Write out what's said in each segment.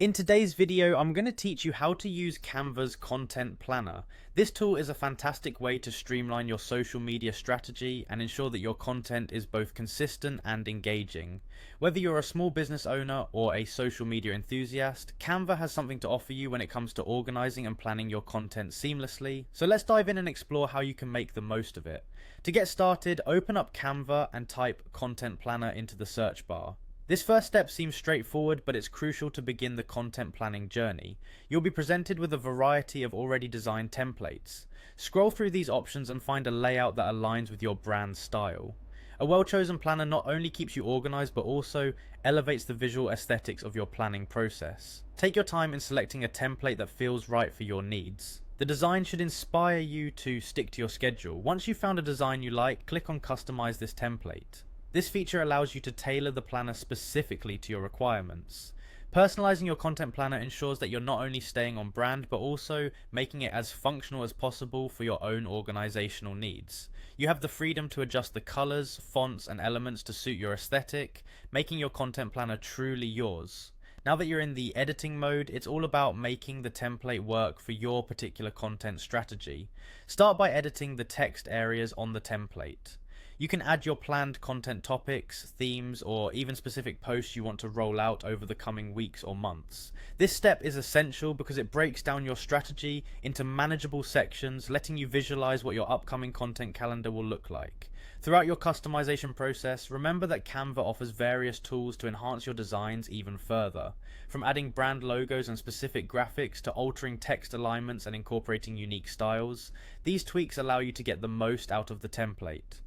In today's video, I'm going to teach you how to use Canva's Content Planner. This tool is a fantastic way to streamline your social media strategy and ensure that your content is both consistent and engaging. Whether you're a small business owner or a social media enthusiast, Canva has something to offer you when it comes to organizing and planning your content seamlessly. So let's dive in and explore how you can make the most of it. To get started, open up Canva and type Content Planner into the search bar. This first step seems straightforward, but it's crucial to begin the content planning journey. You'll be presented with a variety of already designed templates. Scroll through these options and find a layout that aligns with your brand's style. A well-chosen planner not only keeps you organized, but also elevates the visual aesthetics of your planning process. Take your time in selecting a template that feels right for your needs. The design should inspire you to stick to your schedule. Once you've found a design you like, click on Customize this template. This feature allows you to tailor the planner specifically to your requirements. Personalizing your content planner ensures that you're not only staying on brand, but also making it as functional as possible for your own organizational needs. You have the freedom to adjust the colors, fonts, and elements to suit your aesthetic, making your content planner truly yours. Now that you're in the editing mode, it's all about making the template work for your particular content strategy. Start by editing the text areas on the template. You can add your planned content topics, themes, or even specific posts you want to roll out over the coming weeks or months. This step is essential because it breaks down your strategy into manageable sections, letting you visualize what your upcoming content calendar will look like. Throughout your customization process, remember that Canva offers various tools to enhance your designs even further. From adding brand logos and specific graphics to altering text alignments and incorporating unique styles, these tweaks allow you to get the most out of the template.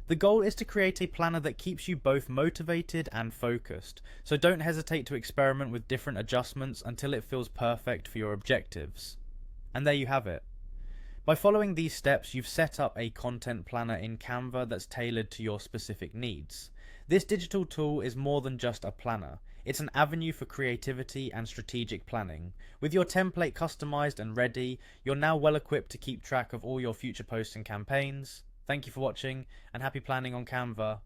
The goal is to create a planner that keeps you both motivated and focused, so don't hesitate to experiment with different adjustments until it feels perfect for your objectives. And there you have it. By following these steps, you've set up a content planner in Canva that's tailored to your specific needs. This digital tool is more than just a planner. It's an avenue for creativity and strategic planning. With your template customized and ready, you're now well equipped to keep track of all your future posts and campaigns. Thank you for watching, and happy planning on Canva.